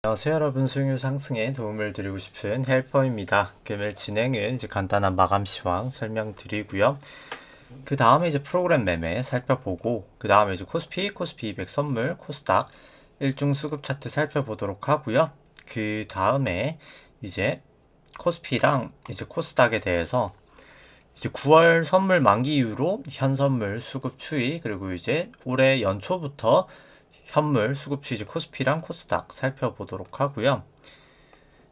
안녕하세요 여러분, 수익률 상승에 도움을 드리고 싶은 헬퍼입니다. 금일 진행은 이제 간단한 마감 시황 설명드리고요. 그 다음에 이제 프로그램 매매 살펴보고, 그 다음에 이제 코스피 200 선물, 코스닥 일중 수급 차트 살펴보도록 하고요. 그 다음에 이제 코스피랑 이제 코스닥에 대해서 이제 9월 선물 만기 이후로 현 선물 수급 추이, 그리고 이제 올해 연초부터 현물 수급 추이, 코스피랑 코스닥 살펴보도록 하고요.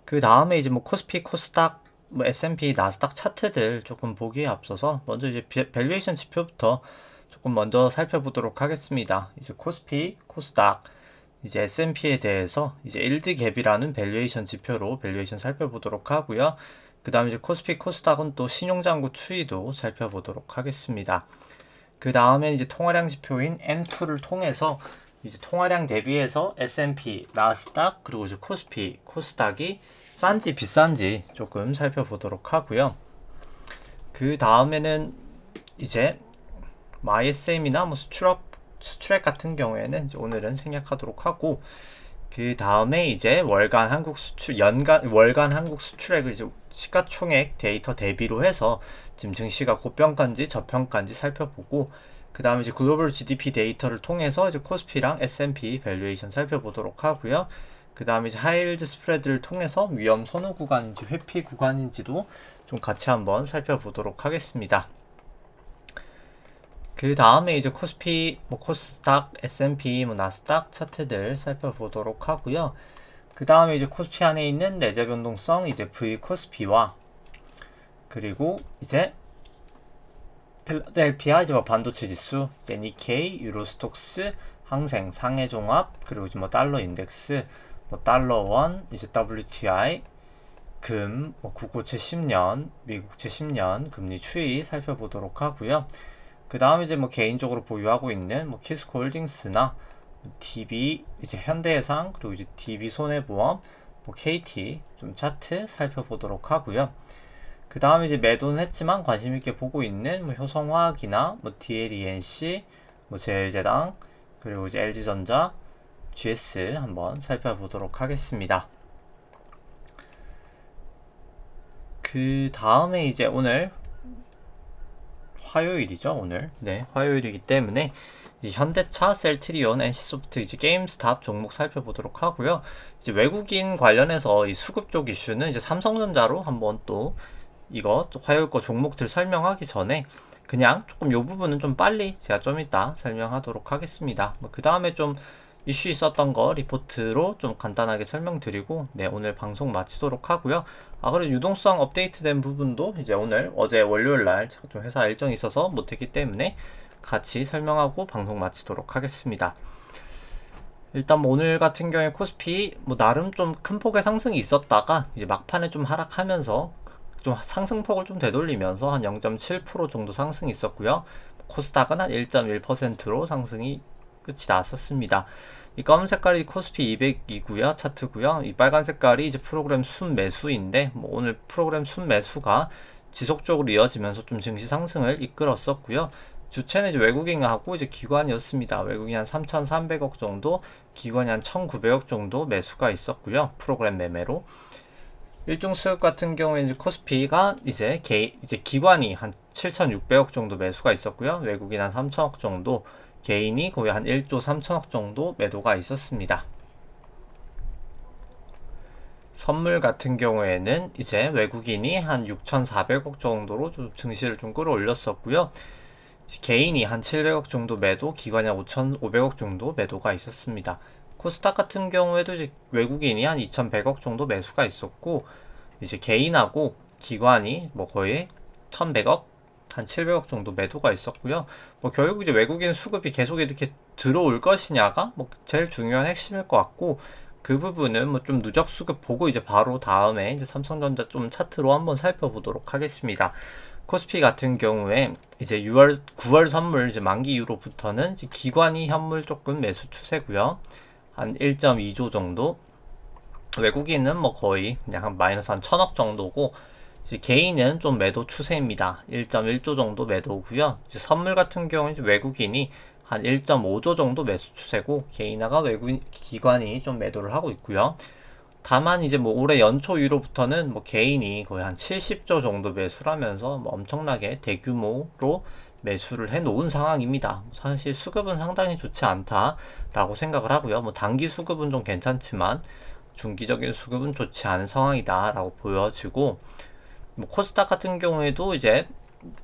그 다음에 이제 뭐 코스피, 코스닥, 뭐 S&P, 나스닥 차트들 조금 보기에 앞서서 먼저 이제 밸류에이션 지표부터 조금 먼저 살펴보도록 하겠습니다. 이제 코스피, 코스닥, 이제 S&P에 대해서 이제 일드 갭이라는 밸류에이션 지표로 밸류에이션 살펴보도록 하고요. 그 다음에 이제 코스피, 코스닥은 또 신용장구 추이도 살펴보도록 하겠습니다. 그 다음에 이제 통화량 지표인 M2를 통해서 이제 통화량 대비해서 S&P, 나스닥, 그리고 이제 코스피, 코스닥이 싼지 비싼지 조금 살펴보도록 하고요. 그 다음에는 이제 ISM이나 뭐 수출액 같은 경우에는 이제 오늘은 생략하도록 하고, 그 다음에 이제 월간 한국 수출액을 이제 시가총액 데이터 대비로 해서 지금 증시가 고평가인지 저평가인지 살펴보고, 그 다음에 이제 글로벌 GDP 데이터를 통해서 이제 코스피랑 S&P 밸류에이션 살펴보도록 하고요. 그 다음에 이제 하이힐드 스프레드를 통해서 위험 선호 구간인지 회피 구간인지도 좀 같이 한번 살펴보도록 하겠습니다. 그 다음에 이제 코스피, 뭐 코스닥, S&P, 뭐 나스닥 차트들 살펴보도록 하고요. 그 다음에 이제 코스피 안에 있는 내재 변동성 이제 V 코스피와, 그리고 이제 필라델피아 이제 뭐 반도체 지수, 이제 니케이, 유로스톡스, 항생, 상해종합, 그리고 이제 뭐 달러 인덱스, 뭐 달러원, 이제 WTI, 금, 뭐 국고채 10년, 미국채 10년 금리 추이 살펴보도록 하고요. 그 다음에 이제 뭐 개인적으로 보유하고 있는 뭐 키스코 홀딩스나 DB, 이제 현대해상, 그리고 이제 DB 손해보험, 뭐 KT 좀 차트 살펴보도록 하고요. 그 다음에 이제 매도는 했지만 관심 있게 보고 있는 뭐 효성화학이나 뭐 DLENC, 뭐 제일제당, 그리고 이제 LG전자, GS 한번 살펴보도록 하겠습니다. 그 다음에 이제 오늘 화요일이죠, 오늘. 네, 화요일이기 때문에 현대차, 셀트리온, NC소프트, 이제 게임스탑 종목 살펴보도록 하고요. 이제 외국인 관련해서 이 수급 쪽 이슈는 이제 삼성전자로 한번 또 이거 화요일 거 종목들 설명하기 전에 그냥 조금 요 부분은 좀 빨리 제가 좀 이따 설명하도록 하겠습니다. 그 다음에 좀 이슈 있었던 거 리포트로 좀 간단하게 설명드리고, 네, 오늘 방송 마치도록 하고요. 그리고 유동성 업데이트된 부분도 이제 어제 월요일 날 제가 좀 회사 일정이 있어서 못했기 때문에 같이 설명하고 방송 마치도록 하겠습니다. 일단 뭐 오늘 같은 경우에 코스피 뭐 나름 좀 큰 폭의 상승이 있었다가 이제 막판에 좀 하락하면서 좀 상승폭을 좀 되돌리면서 한 0.7% 정도 상승이 있었고요. 코스닥은 한 1.1%로 상승이 끝이 났었습니다. 이 검은 색깔이 코스피 200이고요. 차트고요. 이 빨간 색깔이 이제 프로그램 순 매수인데, 뭐 오늘 프로그램 순 매수가 지속적으로 이어지면서 좀 증시 상승을 이끌었었고요. 주체는 이제 외국인하고 이제 기관이었습니다. 외국인 한 3,300억 정도, 기관이 한 1,900억 정도 매수가 있었고요. 프로그램 매매로. 일중 수급 같은 경우에 이제 코스피가 이제 기관이 한 7,600억 정도 매수가 있었고요. 외국인 한 3,000억 정도, 개인이 거의 한 1조 3천억 정도 매도가 있었습니다. 선물 같은 경우에는 이제 외국인이 한 6,400억 정도로 좀 증시를 좀 끌어올렸었고요. 개인이 한 700억 정도 매도, 기관이 한 5,500억 정도 매도가 있었습니다. 코스닥 같은 경우에도 이제 외국인이 한 2,100억 정도 매수가 있었고, 이제 개인하고 기관이 뭐 거의 1,100억, 한 700억 정도 매도가 있었고요. 뭐 결국 이제 외국인 수급이 계속 이렇게 들어올 것이냐가 뭐 제일 중요한 핵심일 것 같고, 그 부분은 뭐 좀 누적 수급 보고 이제 바로 다음에 이제 삼성전자 좀 차트로 한번 살펴보도록 하겠습니다. 코스피 같은 경우에 이제 9월 선물 이제 만기 이후로부터는 이제 기관이 현물 조금 매수 추세고요. 한 1.2조 정도. 외국인은 뭐 거의 그냥 한 마이너스 한 1,000억 정도고, 개인은 좀 매도 추세입니다. 1.1조 정도 매도고요. 선물 같은 경우는 외국인이 한 1.5조 정도 매수 추세고, 개인화가 외국인 기관이 좀 매도를 하고 있고요. 다만 이제 뭐 올해 연초 이후로부터는 뭐 개인이 거의 한 70조 정도 매수를 하면서 뭐 엄청나게 대규모로 매수를 해 놓은 상황입니다. 사실 수급은 상당히 좋지 않다라고 생각을 하고요. 뭐 단기 수급은 좀 괜찮지만 중기적인 수급은 좋지 않은 상황이다라고 보여지고, 뭐 코스닥 같은 경우에도 이제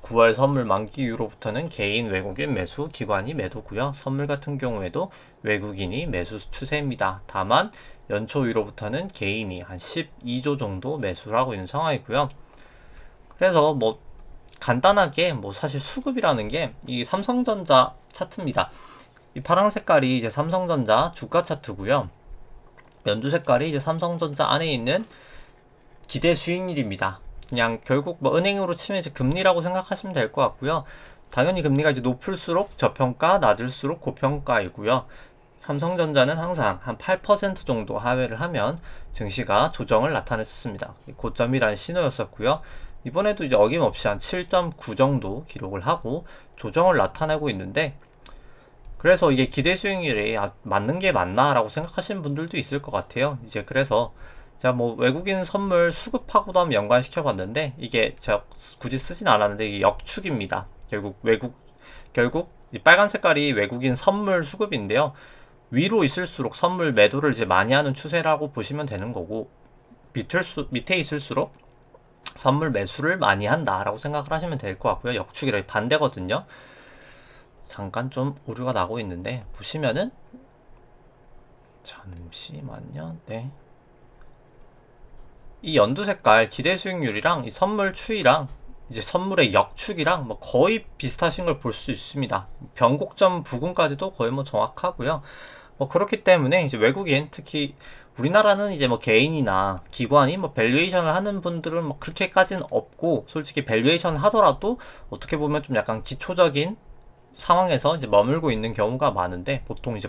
9월 선물 만기 이후로부터는 개인 외국인 매수 기관이 매도고요. 선물 같은 경우에도 외국인이 매수 추세입니다. 다만 연초 이후로부터는 개인이 한 12조 정도 매수를 하고 있는 상황이고요. 그래서 뭐 간단하게 뭐 사실 수급이라는 게 이 삼성전자 차트입니다. 이 파란 색깔이 이제 삼성전자 주가 차트고요. 연두 색깔이 이제 삼성전자 안에 있는 기대 수익률입니다. 그냥 결국 뭐 은행으로 치면 이제 금리라고 생각하시면 될 것 같고요. 당연히 금리가 이제 높을수록 저평가, 낮을수록 고평가이고요. 삼성전자는 항상 한 8% 정도 하회를 하면 증시가 조정을 나타냈었습니다. 고점이란 신호였었고요. 이번에도 이제 어김없이 한 7.9 정도 기록을 하고 조정을 나타내고 있는데, 그래서 이게 기대 수익률이 맞는 게 맞나라고 생각하시는 분들도 있을 것 같아요. 이제 그래서 제가 뭐 외국인 선물 수급하고도 한번 연관시켜 봤는데, 이게 제가 굳이 쓰진 않았는데 이게 역축입니다. 결국 이 빨간 색깔이 외국인 선물 수급인데요. 위로 있을수록 선물 매도를 이제 많이 하는 추세라고 보시면 되는 거고, 밑에 있을수록 선물 매수를 많이 한다라고 생각을 하시면 될 것 같고요. 역축이랑 반대거든요. 잠깐 좀 오류가 나고 있는데 보시면은, 잠시만요. 네. 이 연두 색깔 기대 수익률이랑 이 선물 추이랑 이제 선물의 역축이랑 뭐 거의 비슷하신 걸 볼 수 있습니다. 변곡점 부근까지도 거의 뭐 정확하고요. 뭐 그렇기 때문에 이제 외국인, 특히 우리나라는 이제 뭐 개인이나 기관이 뭐 밸류에이션을 하는 분들은 뭐 그렇게까지는 없고, 솔직히 밸류에이션 하더라도 어떻게 보면 좀 약간 기초적인 상황에서 이제 머물고 있는 경우가 많은데, 보통 이제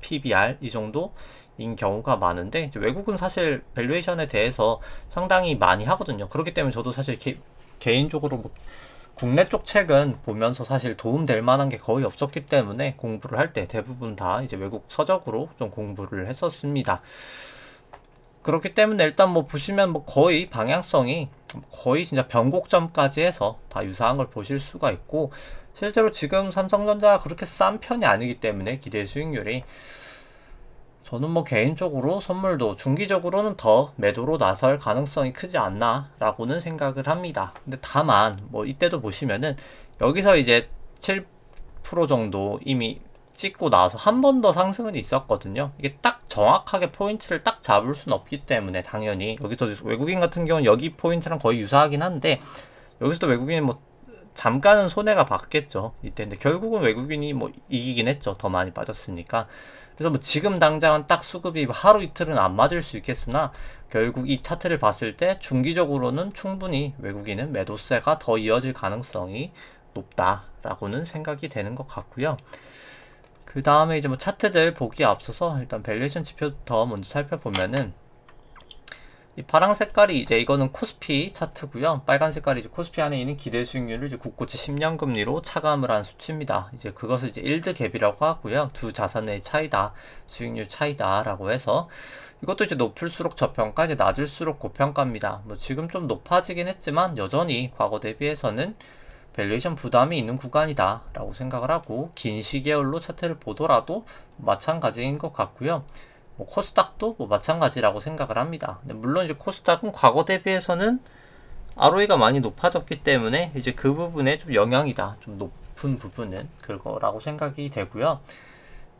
PBR 이 정도인 경우가 많은데, 이제 외국은 사실 밸류에이션에 대해서 상당히 많이 하거든요. 그렇기 때문에 저도 사실 개인적으로 뭐 국내 쪽 책은 보면서 사실 도움될 만한 게 거의 없었기 때문에 공부를 할 때 대부분 다 이제 외국 서적으로 좀 공부를 했었습니다. 그렇기 때문에 일단 뭐 보시면 뭐 거의 방향성이 거의 진짜 변곡점까지 해서 다 유사한 걸 보실 수가 있고, 실제로 지금 삼성전자가 그렇게 싼 편이 아니기 때문에 기대 수익률이, 저는 뭐 개인적으로 선물도 중기적으로는 더 매도로 나설 가능성이 크지 않나 라고는 생각을 합니다. 근데 다만 뭐 이때도 보시면은 여기서 이제 7% 정도 이미 찍고 나서 한 번 더 상승은 있었거든요. 이게 딱 정확하게 포인트를 딱 잡을 수는 없기 때문에, 당연히 여기서 외국인 같은 경우는 여기 포인트랑 거의 유사하긴 한데, 여기서도 외국인이 뭐 잠깐은 손해가 봤겠죠 이때. 근데 결국은 외국인이 뭐 이기긴 했죠, 더 많이 빠졌으니까. 그래서 뭐 지금 당장은 딱 수급이 하루 이틀은 안 맞을 수 있겠으나, 결국 이 차트를 봤을 때 중기적으로는 충분히 외국인은 매도세가 더 이어질 가능성이 높다라고는 생각이 되는 것 같고요. 그 다음에 이제 뭐 차트들 보기에 앞서서 일단 밸류에이션 지표부터 먼저 살펴보면은, 이 파란 색깔이 이제 이거는 코스피 차트고요. 빨간 색깔이 이제 코스피 안에 있는 기대 수익률을 이제 국고채 10년 금리로 차감을 한 수치입니다. 이제 그것을 이제 일드 갭이라고 하고요. 두 자산의 차이다, 수익률 차이다라고 해서, 이것도 이제 높을수록 저평가, 이제 낮을수록 고평가입니다. 뭐 지금 좀 높아지긴 했지만 여전히 과거 대비해서는 밸류에이션 부담이 있는 구간이다 라고 생각을 하고, 긴 시계열로 차트를 보더라도 마찬가지인 것 같고요. 뭐 코스닥도 뭐 마찬가지라고 생각을 합니다. 물론 이제 코스닥은 과거 대비해서는 ROE가 많이 높아졌기 때문에 이제 그 부분에 좀 영향이다, 좀 높은 부분은 그거라고 생각이 되고요.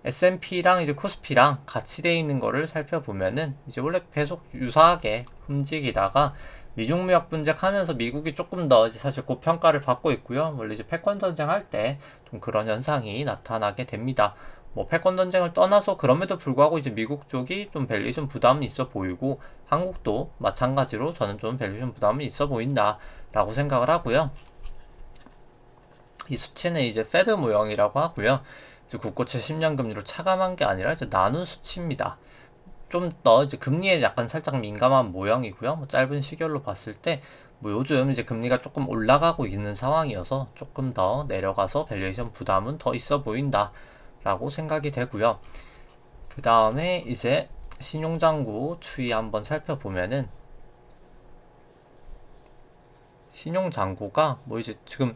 S&P랑 이제 코스피랑 같이 돼 있는 거를 살펴보면은 이제 원래 계속 유사하게 움직이다가 미중 무역 분쟁하면서 미국이 조금 더 이제 사실 고평가를 받고 있고요. 원래 이제 패권 전쟁 할 때 좀 그런 현상이 나타나게 됩니다. 뭐 패권 전쟁을 떠나서 그럼에도 불구하고 이제 미국 쪽이 좀 밸류에이션 부담이 있어 보이고, 한국도 마찬가지로 저는 좀 밸류에이션 부담이 있어 보인다라고 생각을 하고요. 이 수치는 이제 페드 모형이라고 하고요. 이제 국고채 10년 금리로 차감한 게 아니라 이제 나눈 수치입니다. 좀 더 이제 금리에 약간 살짝 민감한 모형이고요. 뭐 짧은 시결로 봤을 때 뭐 요즘 이제 금리가 조금 올라가고 있는 상황이어서 조금 더 내려가서 밸류에이션 부담은 더 있어 보인다 라고 생각이 되고요. 그 다음에 이제 신용장구 추이 한번 살펴보면은 신용장구가 뭐 이제 지금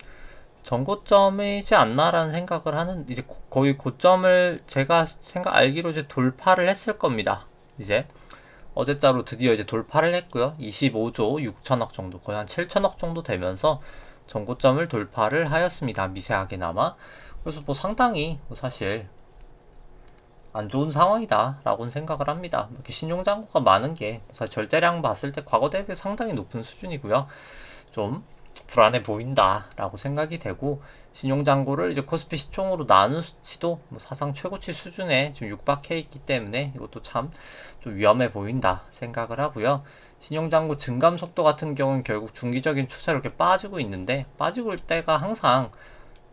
전고점이지 않나라는 생각을 하는, 이제 거의 고점을 제가 알기로 이제 돌파를 했을 겁니다. 이제 어제자로 드디어 이제 돌파를 했고요. 25조 6천억 정도, 거의 한 7천억 정도 되면서 전고점을 돌파를 하였습니다. 미세하게나마. 그래서 뭐 상당히 뭐 사실 안 좋은 상황이다 라고는 생각을 합니다. 이렇게 신용장구가 많은 게 사실 절대량 봤을 때 과거 대비 상당히 높은 수준이고요. 좀 불안해 보인다 라고 생각이 되고, 신용장고를 이제 코스피 시총으로 나눈 수치도 뭐 사상 최고치 수준에 지금 육박해 있기 때문에 이것도 참 좀 위험해 보인다 생각을 하고요. 신용장고 증감 속도 같은 경우는 결국 중기적인 추세로 이렇게 빠지고 있는데, 빠지고 있을 때가 항상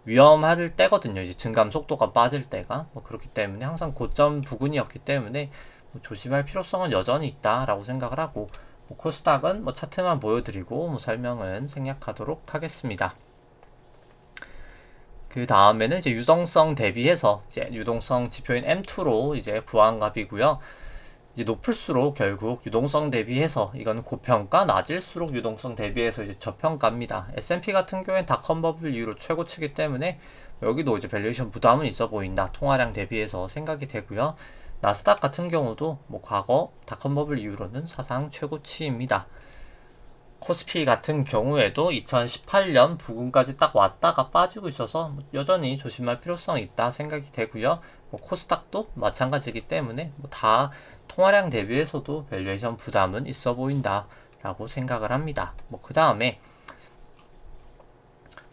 위험할 때거든요. 이제 증감 속도가 빠질 때가 뭐 그렇기 때문에 항상 고점 부근이었기 때문에 뭐 조심할 필요성은 여전히 있다라고 생각을 하고, 뭐 코스닥은 뭐 차트만 보여드리고 뭐 설명은 생략하도록 하겠습니다. 그 다음에는 이제 유동성 대비해서 이제 유동성 지표인 M2로 이제 부항갑이고요. 이제 높을수록 결국 유동성 대비해서 이거는 고평가, 낮을수록 유동성 대비해서 이제 저평가입니다. S&P 같은 경우엔 닷컴 버블 이후로 최고치기 때문에 여기도 이제 밸류에이션 부담은 있어 보인다. 통화량 대비해서 생각이 되고요. 나스닥 같은 경우도 뭐 과거 닷컴 버블 이후로는 사상 최고치입니다. 코스피 같은 경우에도 2018년 부근까지 딱 왔다가 빠지고 있어서 여전히 조심할 필요성이 있다 생각이 되고요. 뭐 코스닥도 마찬가지이기 때문에 뭐 다 통화량 대비해서도 밸류에이션 부담은 있어 보인다 라고 생각을 합니다. 뭐 그 다음에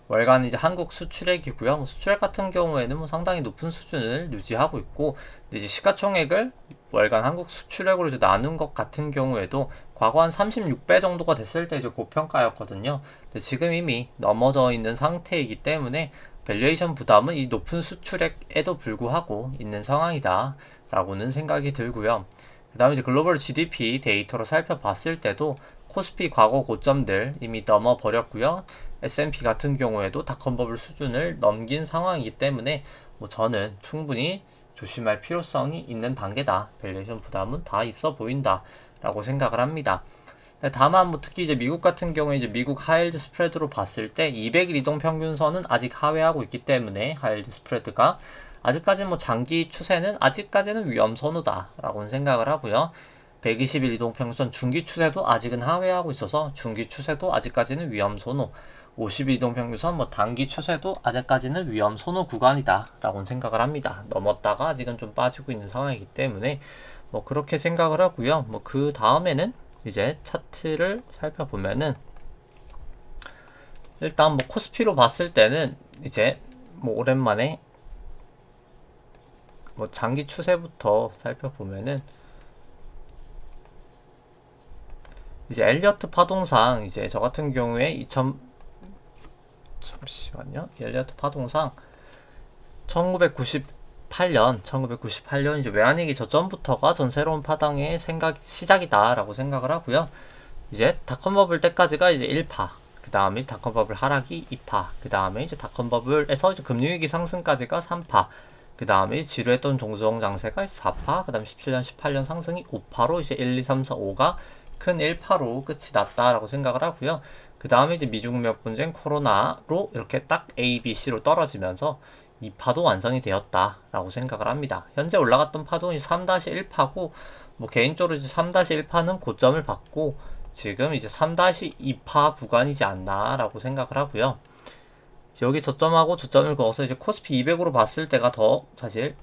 월간 이제 한국 수출액이고요. 뭐 수출액 같은 경우에는 뭐 상당히 높은 수준을 유지하고 있고, 이제 시가총액을 월간 한국 수출액으로 이제 나눈 것 같은 경우에도 과거 한 36배 정도가 됐을 때 이제 고평가였거든요. 근데 지금 이미 넘어져 있는 상태이기 때문에 밸류에이션 부담은 이 높은 수출액에도 불구하고 있는 상황이다 라고는 생각이 들고요. 그 다음에 이제 글로벌 GDP 데이터로 살펴봤을 때도 코스피 과거 고점들 이미 넘어버렸고요. S&P 같은 경우에도 닷컴 버블 수준을 넘긴 상황이기 때문에 뭐 저는 충분히 조심할 필요성이 있는 단계다. 밸류에이션 부담은 다 있어 보인다 라고 생각을 합니다. 다만 뭐 특히 이제 미국 같은 경우에 이제 미국 하이힐드 스프레드로 봤을 때 200일 이동 평균선은 아직 하회하고 있기 때문에 하이힐드 스프레드가 아직까지는 뭐 장기 추세는 아직까지는 위험 선호다라고는 생각을 하고요. 120일 이동 평균선 중기 추세도 아직은 하회하고 있어서 중기 추세도 아직까지는 위험 선호. 50일 이동 평균선 뭐 단기 추세도 아직까지는 위험 선호 구간이다라고는 생각을 합니다. 넘었다가 아직은 좀 빠지고 있는 상황이기 때문에 뭐 그렇게 생각을 하고요. 뭐 그 다음에는 이제 차트를 살펴보면은 일단 뭐 코스피로 봤을 때는 이제 뭐 오랜만에 뭐 장기 추세부터 살펴보면은 이제 엘리어트 파동상 이제 저 같은 경우에 잠시만요. 엘리어트 파동상 1998년 이제 외환위기 저점부터가 전 새로운 파동의 시작이다라고 생각을 하고요. 이제 닷컴 버블 때까지가 이제 1파, 그 다음에 닷컴 버블 하락이 2파, 그 다음에 이제 닷컴 버블에서 이제 금융위기 상승까지가 3파, 그 다음에 지루했던 동종 장세가 4파, 그 다음에 17년, 18년 상승이 5파로 이제 1, 2, 3, 4, 5가 큰 1파로 끝이 났다라고 생각을 하고요. 그 다음에 이제 미중 무역 분쟁, 코로나로 이렇게 딱 A, B, C로 떨어지면서 2파도 완성이 되었다라고 생각을 합니다. 현재 올라갔던 파동이 3-1파고, 뭐 개인적으로 이제 3-1파는 고점을 받고 지금 이제 3-2파 구간이지 않나라고 생각을 하고요. 여기 저점하고 저점을 그어서 이제 코스피 200으로 봤을 때가 더 사실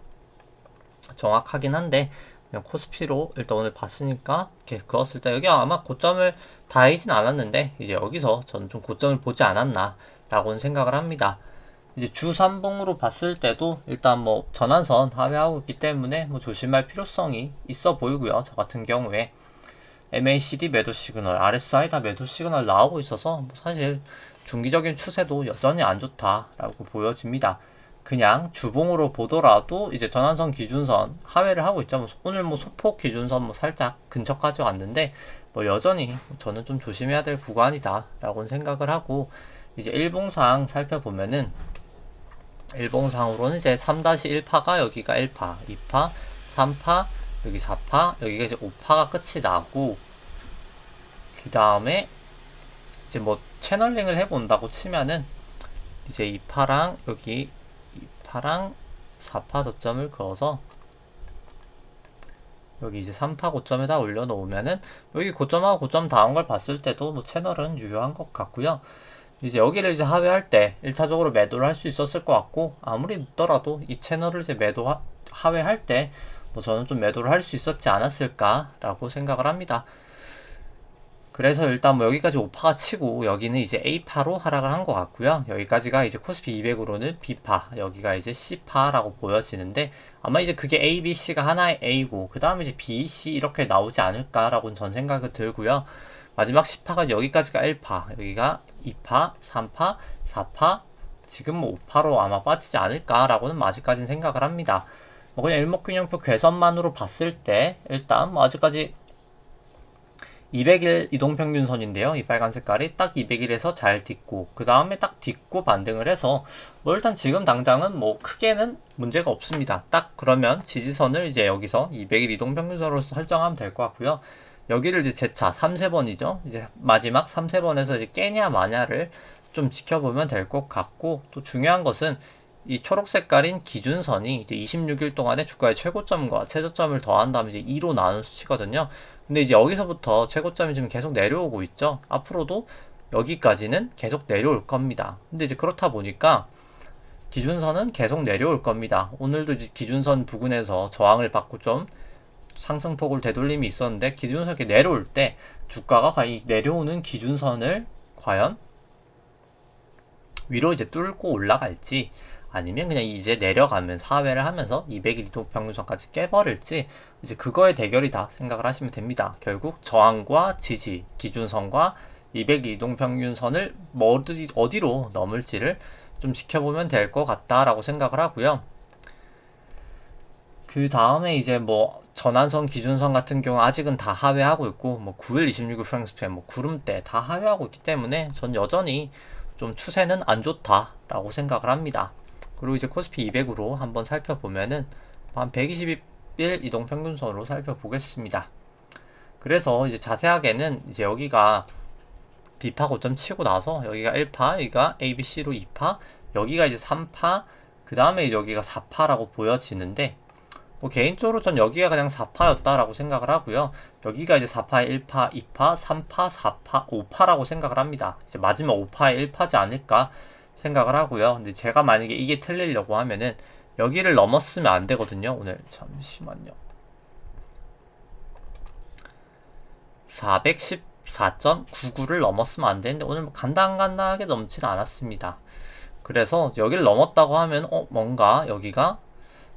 정확하긴 한데, 그냥 코스피로 일단 오늘 봤으니까 이렇게 그었을 때 여기 아마 고점을 다이진 않았는데 이제 여기서 저는 좀 고점을 보지 않았나 라고는 생각을 합니다. 이제 주 3봉으로 봤을 때도 일단 뭐 전환선 하회하고 있기 때문에 뭐 조심할 필요성이 있어 보이고요. 저 같은 경우에 MACD 매도 시그널, RSI 다 매도 시그널 나오고 있어서 뭐 사실 중기적인 추세도 여전히 안 좋다라고 보여집니다. 그냥 주봉으로 보더라도 이제 전환선 기준선 하회를 하고 있죠. 오늘 뭐 소폭 기준선 뭐 살짝 근처까지 왔는데 뭐 여전히 저는 좀 조심해야 될 구간이다 라고는 생각을 하고, 이제 일봉상 살펴보면은 일봉상으로는 이제 3-1파가 여기가 1파, 2파, 3파, 여기 4파, 여기가 이제 5파가 끝이 나고, 그 다음에 이제 뭐 채널링을 해본다고 치면은 이제 2파랑 여기 2파랑 4파 저점을 그어서 여기 이제 3파 고점에다 올려놓으면은 여기 고점하고 고점 다운 걸 봤을 때도 뭐 채널은 유효한 것 같고요. 이제 여기를 이제 하회할 때 1차적으로 매도를 할 수 있었을 것 같고, 아무리 늦더라도 이 채널을 이제 하회할 때 뭐 저는 좀 매도를 할 수 있었지 않았을까라고 생각을 합니다. 그래서 일단 뭐 여기까지 5파가 치고 여기는 이제 A파로 하락을 한 것 같고요. 여기까지가 이제 코스피 200으로는 B파, 여기가 이제 C파라고 보여지는데, 아마 이제 그게 A, B, C가 하나의 A고 그 다음에 이제 B, C 이렇게 나오지 않을까라고 전 생각이 들고요. 마지막 C파가 여기까지가 1파, 여기가 2파, 3파, 4파, 지금 뭐 5파로 아마 빠지지 않을까라고는 아직까지는 생각을 합니다. 뭐 그냥 일목균형표 괴선만으로 봤을 때 일단 뭐 아직까지 200일 이동평균선인데요. 이 빨간 색깔이 딱 200일에서 잘 딛고 그 다음에 딱 딛고 반등을 해서 뭐 일단 지금 당장은 뭐 크게는 문제가 없습니다. 딱 그러면 지지선을 이제 여기서 200일 이동평균선으로 설정하면 될 것 같고요. 여기를 이제 제차 3세번이죠. 이제 마지막 3세번에서 이제 깨냐 마냐를 좀 지켜보면 될 것 같고, 또 중요한 것은 이 초록 색깔인 기준선이 이제 26일 동안의 주가의 최고점과 최저점을 더한 다음에 이제 2로 나눈 수치거든요. 근데 이제 여기서부터 최고점이 지금 계속 내려오고 있죠. 앞으로도 여기까지는 계속 내려올 겁니다. 근데 이제 그렇다 보니까 기준선은 계속 내려올 겁니다. 오늘도 이제 기준선 부근에서 저항을 받고 좀 상승폭을 되돌림이 있었는데, 기준선 이렇게 내려올 때 주가가 과연 내려오는 기준선을 과연 위로 이제 뚫고 올라갈지, 아니면 그냥 이제 내려가면서 하회를 하면서 200일 이동평균선까지 깨버릴지, 이제 그거의 대결이다 생각을 하시면 됩니다. 결국 저항과 지지, 기준선과 200일 이동평균선을 어디로 넘을지를 좀 지켜보면 될 것 같다라고 생각을 하고요. 그 다음에 이제 뭐 전환선, 기준선 같은 경우 아직은 다 하회하고 있고, 뭐 9일, 26일 프랭스팬, 뭐 구름대 다 하회하고 있기 때문에 전 여전히 좀 추세는 안 좋다라고 생각을 합니다. 그리고 이제 코스피 200으로 한번 살펴보면은 한 120일 이동평균선으로 살펴보겠습니다. 그래서 이제 자세하게는 이제 여기가 B파 고점 치고 나서 여기가 1파, 여기가 ABC로 2파, 여기가 이제 3파, 그 다음에 여기가 4파라고 보여지는데, 뭐 개인적으로 전 여기가 그냥 4파였다라고 생각을 하고요. 여기가 이제 4파의 1파, 2파, 3파, 4파, 5파라고 생각을 합니다. 이제 마지막 5파의 1파지 않을까 생각을 하고요. 근데 제가 만약에 이게 틀리려고 하면은 여기를 넘었으면 안 되거든요. 오늘 잠시만요. 414.99를 넘었으면 안 되는데 오늘 뭐 간당간당하게 넘지는 않았습니다. 그래서 여기를 넘었다고 하면 뭔가 여기가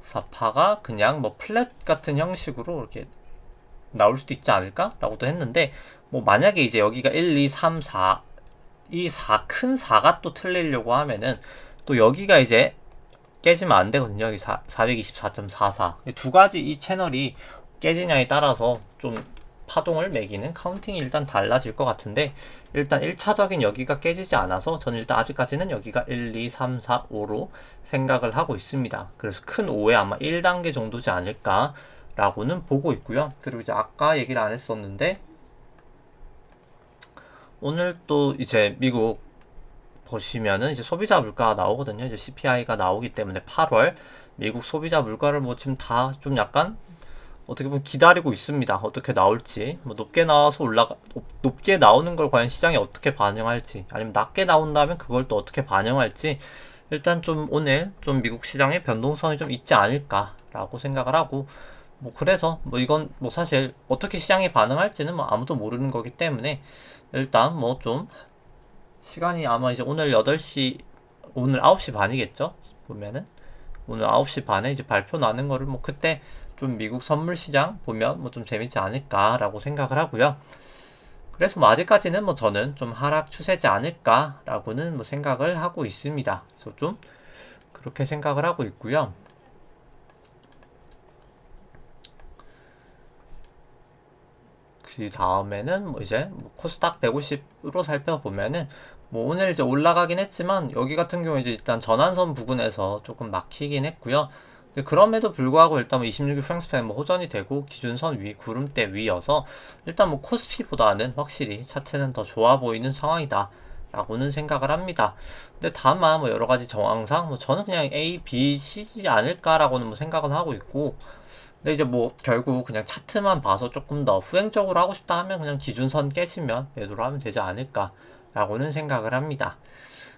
4파가 그냥 뭐 플랫 같은 형식으로 이렇게 나올 수도 있지 않을까? 라고도 했는데, 뭐 만약에 이제 여기가 1, 2, 3, 4 이 큰 4가 또 틀리려고 하면은 또 여기가 이제 깨지면 안 되거든요. 여기 424.44 두 가지 이 채널이 깨지냐에 따라서 좀 파동을 매기는 카운팅이 일단 달라질 것 같은데, 일단 1차적인 여기가 깨지지 않아서 저는 일단 아직까지는 여기가 1, 2, 3, 4, 5로 생각을 하고 있습니다. 그래서 큰 5에 아마 1단계 정도지 않을까 라고는 보고 있고요. 그리고 이제 아까 얘기를 안 했었는데, 오늘 또 이제 미국 보시면은 이제 소비자 물가가 나오거든요. 이제 CPI가 나오기 때문에 8월 미국 소비자 물가를 뭐 지금 다 좀 약간 어떻게 보면 기다리고 있습니다. 어떻게 나올지. 뭐 높게 나와서 높게 나오는 걸 과연 시장이 어떻게 반영할지, 아니면 낮게 나온다면 그걸 또 어떻게 반영할지, 일단 좀 오늘 좀 미국 시장의 변동성이 좀 있지 않을까라고 생각을 하고, 뭐 그래서 뭐 이건 뭐 사실 어떻게 시장이 반응할지는 뭐 아무도 모르는 거기 때문에 일단 뭐 좀 시간이 아마 이제 오늘 8시, 오늘 9시 반이겠죠? 보면은 오늘 9시 반에 이제 발표 나는 거를 뭐 그때 좀 미국 선물 시장 보면 뭐 좀 재밌지 않을까라고 생각을 하고요. 그래서 뭐 아직까지는 뭐 저는 좀 하락 추세지 않을까라고는 뭐 생각을 하고 있습니다. 그래서 좀 그렇게 생각을 하고 있고요. 그 다음에는 뭐 이제 뭐 코스닥 150으로 살펴보면은 뭐 오늘 이제 올라가긴 했지만 여기 같은 경우 이제 일단 전환선 부근에서 조금 막히긴 했고요. 근데 그럼에도 불구하고 일단 뭐 26일 프랭스팬 뭐 호전이 되고 기준선 위, 구름대 위여서 일단 뭐 코스피보다는 확실히 차트는 더 좋아 보이는 상황이다. 라고는 생각을 합니다. 근데 다만 뭐 여러 가지 정황상 뭐 저는 그냥 A, B, C지 않을까라고는 뭐 생각은 하고 있고, 근데 이제 뭐 결국 그냥 차트만 봐서 조금 더 후행적으로 하고 싶다 하면 그냥 기준선 깨지면 매도를 하면 되지 않을까라고는 생각을 합니다.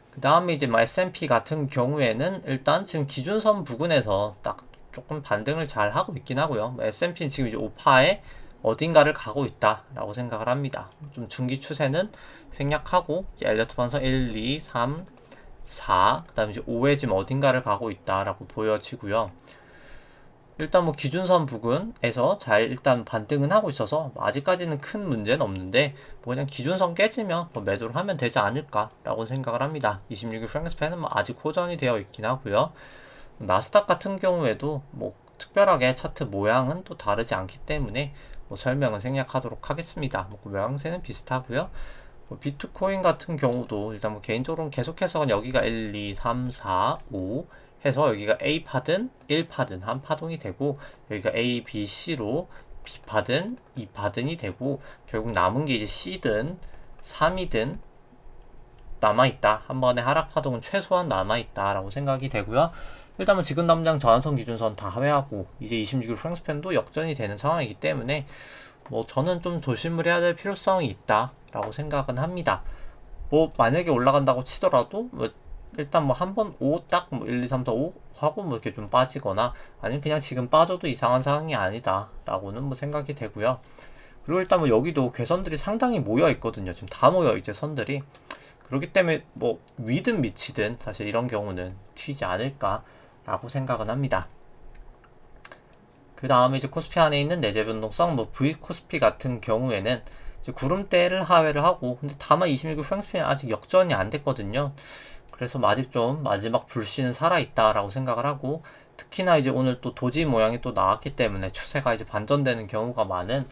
그 다음에 이제 뭐 S&P 같은 경우에는 일단 지금 기준선 부근에서 딱 조금 반등을 잘 하고 있긴 하고요. 뭐 S&P는 지금 이제 5파에 어딘가를 가고 있다라고 생각을 합니다. 좀 중기 추세는 생략하고 이제 엘리어트 반선 1, 2, 3, 4, 그 다음에 이제 5에 지금 어딘가를 가고 있다라고 보여지고요. 일단 뭐 기준선 부근에서 잘 일단 반등은 하고 있어서 뭐 아직까지는 큰 문제는 없는데 뭐 그냥 기준선 깨지면 뭐 매도를 하면 되지 않을까라고 생각을 합니다. 26일 프랭스팬은 뭐 아직 호전이 되어 있긴 하고요. 나스닥 같은 경우에도 뭐 특별하게 차트 모양은 또 다르지 않기 때문에 뭐 설명은 생략하도록 하겠습니다. 뭐 그 모양새는 비슷하고요. 뭐 비트코인 같은 경우도 일단 뭐 개인적으로는 계속해서 여기가 1, 2, 3, 4, 5 해서 여기가 A파든 1파든 한 파동이 되고 여기가 A, B, C로 B파든 2파든이 되고 결국 남은 게 이제 C든 3이든 남아있다. 한 번에 하락 파동은 최소한 남아있다라고 생각이 되고요. 일단은 지금 당장 저한선 기준선 다 하회하고 이제 26일 프랑스팬도 역전이 되는 상황이기 때문에 뭐 저는 좀 조심을 해야 될 필요성이 있다라고 생각은 합니다. 뭐 만약에 올라간다고 치더라도 뭐 일단 뭐 한 번 5 딱 뭐 1, 2, 3, 4, 5 하고 뭐 이렇게 좀 빠지거나 아니면 그냥 지금 빠져도 이상한 상황이 아니다라고는 뭐 생각이 되고요. 그리고 일단 뭐 여기도 괴선들이 상당히 모여 있거든요. 지금 다 모여 이제 선들이. 그렇기 때문에 뭐 위든 밑이든 사실 이런 경우는 튀지 않을까라고 생각은 합니다. 그 다음에 이제 코스피 안에 있는 내재 변동성 뭐 V 코스피 같은 경우에는 이제 구름대를 하회를 하고 근데 다만 26일 프랑스피는 아직 역전이 안 됐거든요. 그래서 아직 좀 마지막 불씨는 살아있다라고 생각을 하고 특히나 이제 오늘 또 도지 모양이 또 나왔기 때문에 추세가 이제 반전되는 경우가 많은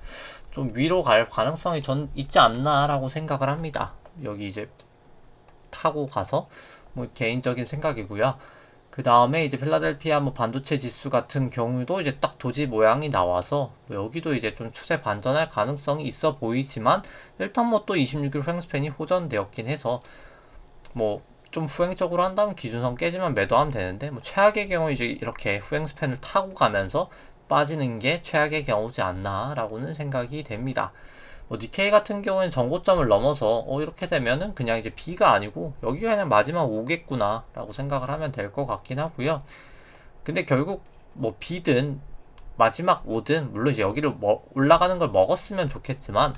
좀 위로 갈 가능성이 전 있지 않나라고 생각을 합니다. 여기 이제 타고 가서 뭐 개인적인 생각이고요. 그 다음에 이제 필라델피아 뭐 반도체 지수 같은 경우도 이제 딱 도지 모양이 나와서 뭐 여기도 이제 좀 추세 반전할 가능성이 있어 보이지만 일단 뭐 또 26일 프랭스팬이 호전되었긴 해서 뭐 좀 후행적으로 한다면 기준선 깨지면 매도하면 되는데 뭐 최악의 경우 이제 이렇게 후행 스팬을 타고 가면서 빠지는 게 최악의 경우지 않나라고는 생각이 됩니다. 뭐 니케이 같은 경우에는 전고점을 넘어서 이렇게 되면은 그냥 이제 B가 아니고 여기가 그냥 마지막 오겠구나 라고 생각을 하면 될 것 같긴 하고요. 근데 결국 뭐 B든 마지막 오든 물론 이제 여기를 올라가는 걸 먹었으면 좋겠지만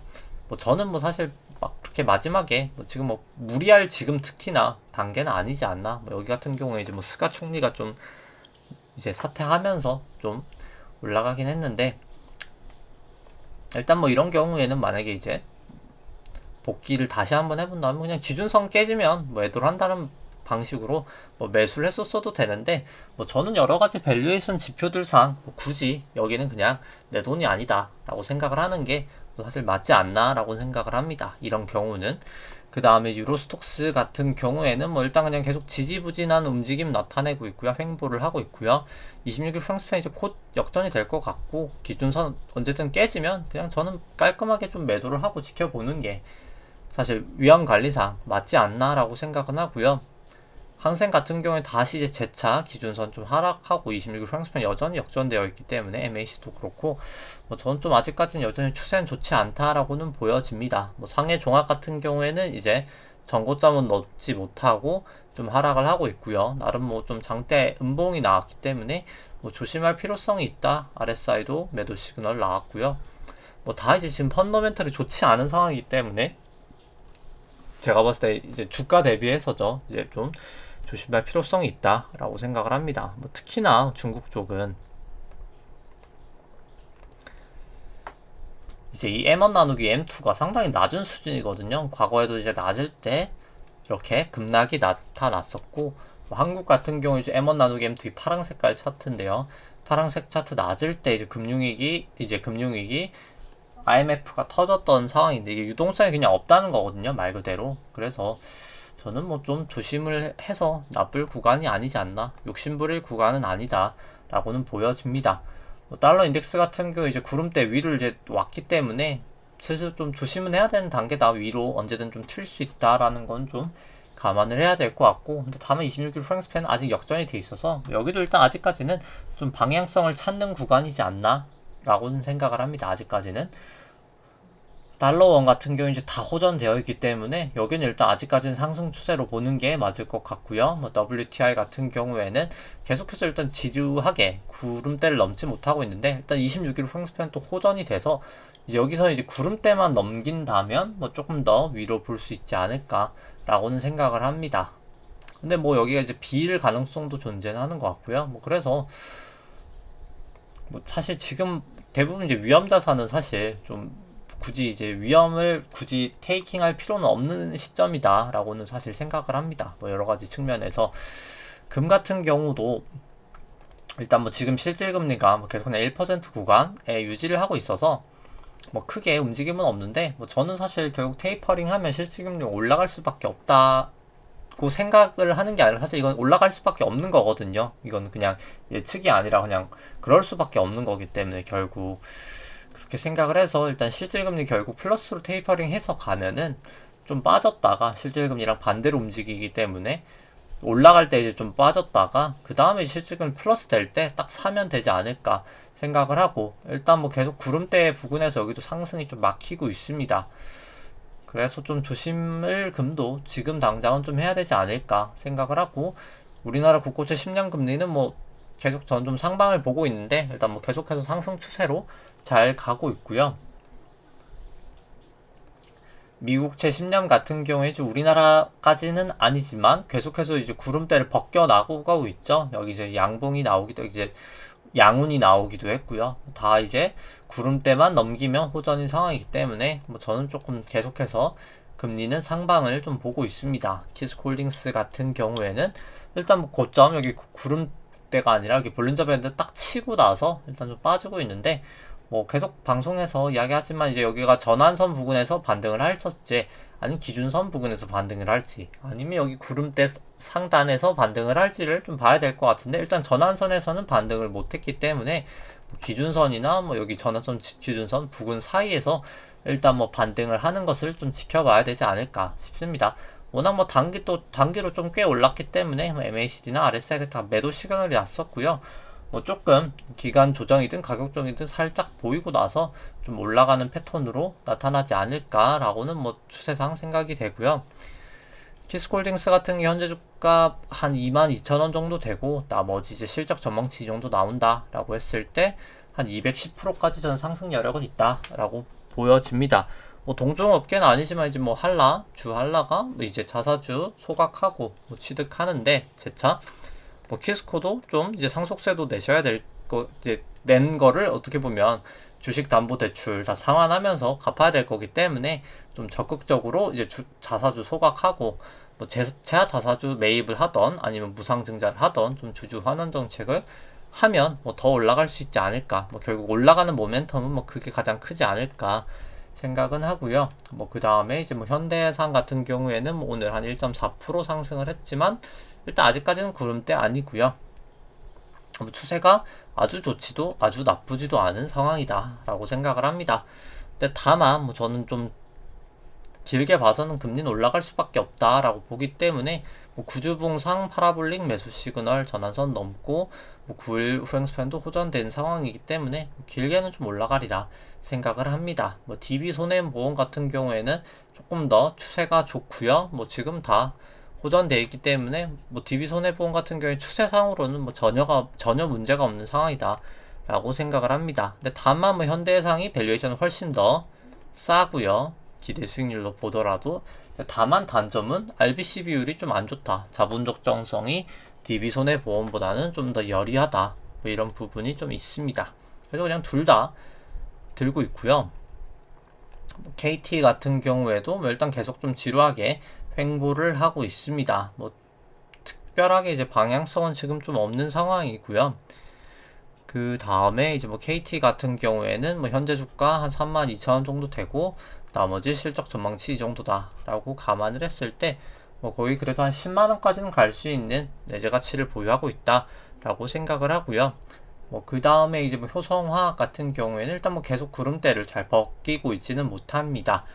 뭐 저는 뭐 사실 막 그렇게 마지막에 뭐 지금 뭐 무리할 지금 특히나 단계는 아니지 않나. 뭐 여기 같은 경우에 이제 뭐 스가 총리가 좀 이제 사퇴하면서 좀 올라가긴 했는데 일단 뭐 이런 경우에는 만약에 이제 복귀를 다시 한번 해본다면 그냥 기준선 깨지면 뭐 매도를 한다는 방식으로 뭐 매수를 했었어도 되는데 뭐 저는 여러 가지 밸류에이션 지표들상 뭐 굳이 여기는 그냥 내 돈이 아니다 라고 생각을 하는 게 사실 맞지 않나 라고 생각을 합니다. 이런 경우는 그 다음에 유로스톡스 같은 경우에는 뭐 일단 그냥 계속 지지부진한 움직임 나타내고 있고요. 횡보를 하고 있고요. 26일 프랑스팬 이제 곧 역전이 될 것 같고 기준선 언제든 깨지면 그냥 저는 깔끔하게 좀 매도를 하고 지켜보는 게 사실 위험관리상 맞지 않나라고 생각은 하고요. 항생 같은 경우에 다시 이제 재차 기준선 좀 하락하고 26일 프랑스팬 여전히 역전되어 있기 때문에 MAC도 그렇고 뭐 저는 좀 아직까지는 여전히 추세는 좋지 않다라고는 보여집니다. 뭐 상해 종합 같은 경우에는 이제 전고점은 넣지 못하고 좀 하락을 하고 있고요. 나름 뭐 좀 장대 음봉이 나왔기 때문에 뭐 조심할 필요성이 있다. RSI도 매도 시그널 나왔고요. 뭐 다 이제 지금 펀더멘털이 좋지 않은 상황이기 때문에 제가 봤을 때 이제 주가 대비해서죠. 이제 좀 조심할 필요성이 있다라고 생각을 합니다. 뭐 특히나 중국 쪽은 이제 이 M1 나누기 M2가 상당히 낮은 수준이거든요. 과거에도 이제 낮을 때 이렇게 급락이 나타났었고 뭐 한국 같은 경우 이제 M1 나누기 M2 이 파란 색깔 차트인데요. 파란색 차트 낮을 때 이제 금융위기 IMF가 터졌던 상황인데 이게 유동성이 그냥 없다는 거거든요. 말 그대로. 그래서 저는 뭐 좀 조심을 해서 나쁠 구간이 아니지 않나, 욕심부릴 구간은 아니다 라고는 보여집니다. 달러 인덱스 같은 경우 이제 구름대 위를 이제 왔기 때문에 슬슬 좀 조심은 해야 되는 단계다. 위로 언제든 좀 튈 수 있다라는 건 좀 감안을 해야 될 것 같고, 근데 다만 26일 프랭스팬은 아직 역전이 돼 있어서 여기도 일단 아직까지는 좀 방향성을 찾는 구간이지 않나 라고는 생각을 합니다. 아직까지는 달러원 같은 경우 이제 다 호전되어 있기 때문에 여기는 일단 아직까지는 상승 추세로 보는 게 맞을 것 같고요. 뭐 WTI 같은 경우에는 계속해서 일단 지루하게 구름대를 넘지 못하고 있는데, 일단 26일 프랭스팬 또 호전이 돼서 이제 여기서 이제 구름대만 넘긴다면 뭐 조금 더 위로 볼 수 있지 않을까라고는 생각을 합니다. 근데 뭐 여기가 이제 비일 가능성도 존재하는 것 같고요. 뭐 그래서 뭐 사실 지금 대부분 이제 위험 자산은 사실 좀 굳이 이제 위험을 굳이 테이킹할 필요는 없는 시점이다라고는 사실 생각을 합니다. 뭐 여러 가지 측면에서 금 같은 경우도 일단 뭐 지금 실질금리가 뭐 계속 그냥 1% 구간에 유지를 하고 있어서 뭐 크게 움직임은 없는데, 뭐 저는 사실 결국 테이퍼링 하면 실질금리가 올라갈 수밖에 없다고 생각을 하는 게 아니라 사실 이건 올라갈 수밖에 없는 거거든요. 이건 그냥 예측이 아니라 그냥 그럴 수밖에 없는 거기 때문에 결국 그렇게 생각을 해서 일단 실질금리 결국 플러스로 테이퍼링 해서 가면은 좀 빠졌다가 실질금리랑 반대로 움직이기 때문에 올라갈 때 이제 좀 빠졌다가 그 다음에 실질금리 플러스 될 때 딱 사면 되지 않을까 생각을 하고, 일단 뭐 계속 구름대 부근에서 여기도 상승이 좀 막히고 있습니다. 그래서 좀 조심을 금도 지금 당장은 좀 해야 되지 않을까 생각을 하고, 우리나라 국고채 10년 금리는 뭐 계속 전 좀 상방을 보고 있는데 일단 뭐 계속해서 상승 추세로 잘 가고 있고요. 미국채 10년 같은 경우에 이제 우리나라까지는 아니지만 계속해서 이제 구름대를 벗겨 나가고 있죠. 여기 이제 양봉이 나오기도, 이제 양운이 나오기도 했고요. 다 이제 구름대만 넘기면 호전인 상황이기 때문에 뭐 저는 조금 계속해서 금리는 상방을 좀 보고 있습니다. 키스콜딩스 같은 경우에는 일단 뭐 고점 여기 구름대가 아니라 여기 볼린저 밴드 딱 치고 나서 일단 좀 빠지고 있는데, 뭐 계속 방송에서 이야기하지만 이제 여기가 전환선 부근에서 반등을 할지, 아니면 기준선 부근에서 반등을 할지, 아니면 여기 구름대 상단에서 반등을 할지를 좀 봐야 될 것 같은데, 일단 전환선에서는 반등을 못했기 때문에 뭐 기준선이나 뭐 여기 전환선 기준선 부근 사이에서 일단 뭐 반등을 하는 것을 좀 지켜봐야 되지 않을까 싶습니다. 워낙 뭐 단기로 좀 꽤 올랐기 때문에 뭐 MACD나 RSI 다 매도 시그널이 났었고요. 뭐 조금 기간 조정이든 가격 조정이든 살짝 보이고 나서 좀 올라가는 패턴으로 나타나지 않을까라고는 뭐 추세상 생각이 되고요. 키스콜딩스 같은 게 현재 주가 한 22,000원 정도 되고, 나머지 이제 실적 전망치 이 정도 나온다라고 했을 때 한 210%까지 저는 상승 여력은 있다라고 보여집니다. 뭐 동종업계는 아니지만 이제 뭐 주 한라가 뭐 이제 자사주 소각하고 뭐 취득하는데 재차 뭐 키스코도 좀 이제 상속세도 내셔야 될 거, 이제 낸 거를 어떻게 보면 주식담보대출 다 상환하면서 갚아야 될 거기 때문에 좀 적극적으로 이제 자사주 소각하고 뭐 재차 자사주 매입을 하던 아니면 무상증자를 하던 좀 주주 환원 정책을 하면 뭐 더 올라갈 수 있지 않을까. 뭐 결국 올라가는 모멘텀은 뭐 그게 가장 크지 않을까 생각은 하고요. 뭐 그 다음에 이제 뭐 현대해상 같은 경우에는 뭐 오늘 한 1.4% 상승을 했지만 일단 아직까지는 구름대 아니고요. 뭐 추세가 아주 좋지도 아주 나쁘지도 않은 상황이다 라고 생각을 합니다. 근데 다만 뭐 저는 좀 길게 봐서는 금리는 올라갈 수밖에 없다라고 보기 때문에 뭐 구주봉상 파라볼릭 매수 시그널 전환선 넘고 뭐 9일 후행스팬도 호전된 상황이기 때문에 길게는 좀 올라가리라 생각을 합니다. 뭐 DB 손해보험 같은 경우에는 조금 더 추세가 좋고요. 뭐 지금 다 호전되어 있기 때문에 뭐 DB 손해보험 같은 경우에 추세상으로는 뭐 전혀 문제가 없는 상황이다 라고 생각을 합니다. 근데 다만 뭐 현대해상이 밸류에이션은 훨씬 더 싸고요. 기대 수익률로 보더라도. 다만 단점은 RBC 비율이 좀 안 좋다. 자본 적정성이 DB 손해보험보다는 좀 더 여리하다. 뭐 이런 부분이 좀 있습니다. 그래서 그냥 둘 다 들고 있고요. KT 같은 경우에도 뭐 일단 계속 좀 지루하게 횡보를 하고 있습니다. 뭐 특별하게 이제 방향성은 지금 좀 없는 상황이고요. 그 다음에 이제 뭐 KT 같은 경우에는 뭐 현재 주가 한 32,000원 정도 되고, 나머지 실적 전망치 이 정도다 라고 감안을 했을 때 뭐 거의 그래도 한 10만원까지는 갈 수 있는 내재 가치를 보유하고 있다 라고 생각을 하고요. 그 다음에 이제 뭐 효성화학 같은 경우에는 일단 뭐 계속 구름대를 잘 벗기고 있지는 못합니다.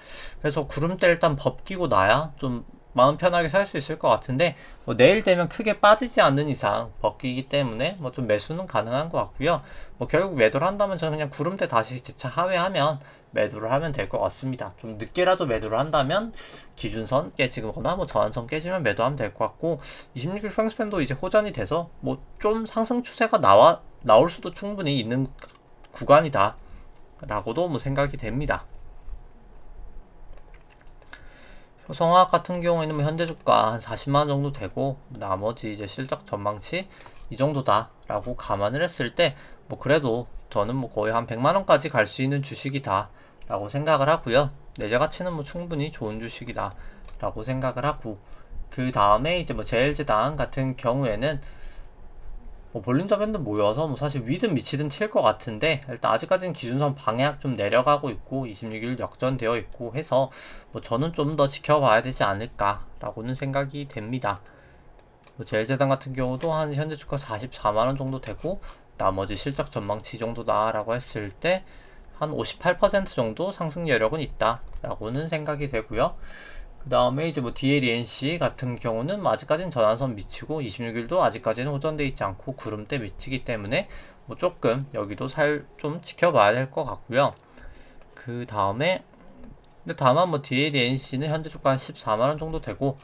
그래서 구름대 일단 벗기고 나야 좀 마음 편하게 살 수 있을 것 같은데, 내일 되면 크게 빠지지 않는 이상 벗기기 때문에 뭐 좀 매수는 가능한 것 같고요. 결국 매도를 한다면 저는 그냥 구름대 다시 재차 하회하면 매도를 하면 될 것 같습니다. 좀 늦게라도 매도를 한다면 기준선 깨지거나 뭐 저항선 깨지면 매도하면 될 것 같고, 26일 프랑스팬도 이제 호전이 돼서 뭐 좀 상승 추세가 나올 수도 충분히 있는 구간이다 라고도 뭐 생각이 됩니다. 효성화학 같은 경우에는 뭐 현재 주가 한 40만원 정도 되고, 나머지 이제 실적 전망치 이 정도다 라고 감안을 했을 때 뭐 그래도 저는 뭐 거의 한 100만원까지 갈 수 있는 주식이다 라고 생각을 하고요. 내재 가치는 뭐 충분히 좋은 주식이다 라고 생각을 하고, 그 다음에 이제 뭐 제일제당 같은 경우에는 볼린저 밴드 모여서 뭐 사실 위든 미치든 튈 것 같은데, 일단 아직까지는 기준선 방향 좀 내려가고 있고 26일 역전되어 있고 해서 뭐 저는 좀 더 지켜봐야 되지 않을까 라고는 생각이 됩니다. 제일제당 같은 경우도 한 현재 주가 44만원 정도 되고, 나머지 실적 전망치 정도다 라고 했을 때 한 58% 정도 상승 여력은 있다 라고는 생각이 되고요. 그 다음에 이제 뭐 DLENC 같은 경우는 뭐 아직까지는 전환선 미치고 26일도 아직까지는 호전돼 있지 않고 구름대 미치기 때문에 뭐 조금 여기도 좀 지켜봐야 될 것 같고요. 그 다음에 근데 다만 뭐 DLENC는 현재 주가 한 14만원 정도 되고,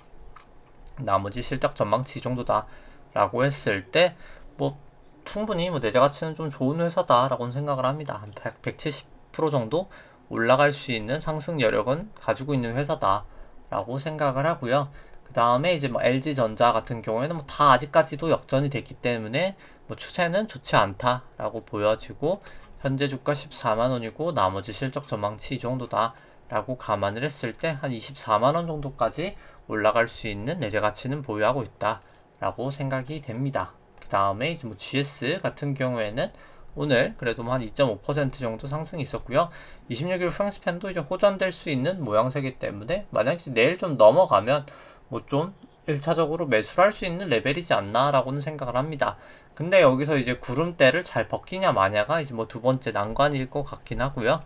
나머지 실적 전망치 이 정도다 라고 했을 때 뭐 충분히 뭐 내재 가치는 좀 좋은 회사다 라고는 생각을 합니다. 한 170% 정도 올라갈 수 있는 상승 여력은 가지고 있는 회사다 라고 생각을 하고요. 그 다음에 이제 뭐 LG전자 같은 경우에는 뭐 다 아직까지도 역전이 됐기 때문에 뭐 추세는 좋지 않다 라고 보여지고, 현재 주가 14만원이고 나머지 실적 전망치 이 정도다 라고 감안을 했을 때 한 24만원 정도까지 올라갈 수 있는 내재 가치는 보유하고 있다 라고 생각이 됩니다. 그 다음에 이제 뭐 GS 같은 경우에는 오늘 그래도 한 2.5% 정도 상승이 있었고요. 26일 프랑스팬도 이제 호전될 수 있는 모양새이기 때문에 만약 내일 좀 넘어가면 뭐 좀 1차적으로 매수를 할 수 있는 레벨이지 않나 라고는 생각을 합니다. 근데 여기서 이제 구름대를 잘 벗기냐 마냐가 이제 뭐 두 번째 난관일 것 같긴 하고요.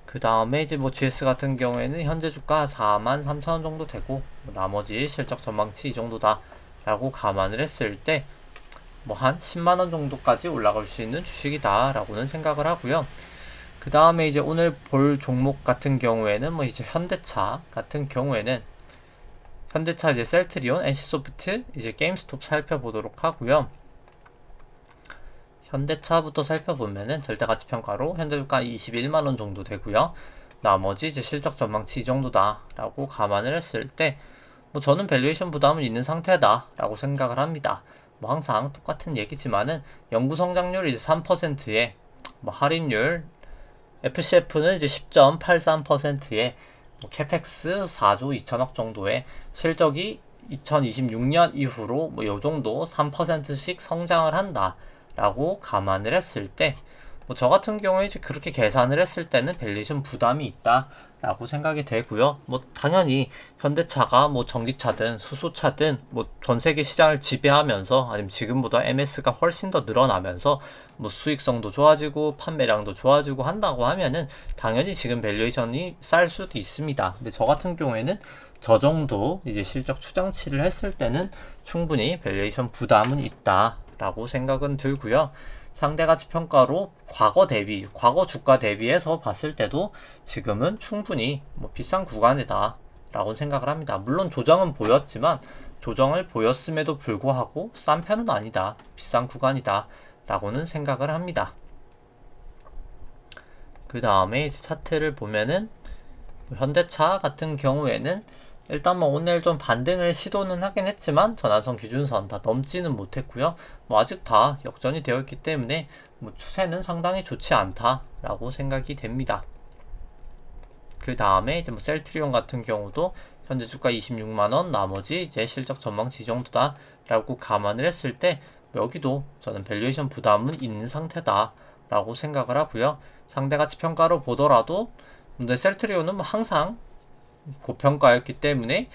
그 다음에 이제 뭐 GS 같은 경우에는 현재 주가 43,000원 정도 되고, 뭐 나머지 실적 전망치 이 정도다 라고 감안을 했을 때 뭐 한 10만원 정도까지 올라갈 수 있는 주식이다 라고는 생각을 하고요. 그 다음에 이제 오늘 볼 종목 같은 경우에는 뭐 이제 현대차 같은 경우에는 현대차 이제 셀트리온, NC소프트, 이제 게임스톱 살펴보도록 하고요. 현대차부터 살펴보면은 절대가치평가로 현재 주가 21만원 정도 되고요. 나머지 이제 실적 전망치 이 정도다 라고 감안을 했을 때 뭐 저는 밸류에이션 부담은 있는 상태다 라고 생각을 합니다. 뭐 항상 똑같은 얘기지만은 연구 성장률이 이제 3%에 뭐 할인율 FCF는 이제 10.83%에 뭐 캐펙스 4조 2천억 정도의 실적이 2026년 이후로 뭐 요 정도 3%씩 성장을 한다 라고 감안을 했을 때 뭐 저 같은 경우에 이제 그렇게 계산을 했을 때는 밸류에이션 부담이 있다 라고 생각이 되고요. 뭐 당연히 현대차가 뭐 전기차든 수소차든 뭐 전 세계 시장을 지배하면서, 아니면 지금보다 MS가 훨씬 더 늘어나면서 뭐 수익성도 좋아지고 판매량도 좋아지고 한다고 하면은 당연히 지금 밸류에이션이 쌀 수도 있습니다. 근데 저 같은 경우에는 저 정도 이제 실적 추정치를 했을 때는 충분히 밸류에이션 부담은 있다 라고 생각은 들고요. 상대가치 평가로 과거 주가 대비해서 봤을 때도 지금은 충분히 뭐 비싼 구간이다 라고 생각을 합니다. 물론 조정은 보였지만 조정을 보였음에도 불구하고 싼 편은 아니다, 비싼 구간이다 라고는 생각을 합니다. 그 다음에 이제 차트를 보면은 현대차 같은 경우에는 일단 뭐 오늘 좀 반등을 시도는 하긴 했지만 전환선 기준선 다 넘지는 못했고요. 뭐 아직 다 역전이 되어 있기 때문에 뭐 추세는 상당히 좋지 않다라고 생각이 됩니다. 그 다음에 이제 뭐 셀트리온 같은 경우도 현재 주가 26만원, 나머지 이제 실적 전망치 정도다라고 감안을 했을 때 여기도 저는 밸류에이션 부담은 있는 상태다라고 생각을 하고요. 상대가치 평가로 보더라도 근데 셀트리온은 뭐 항상 고평가였기 때문에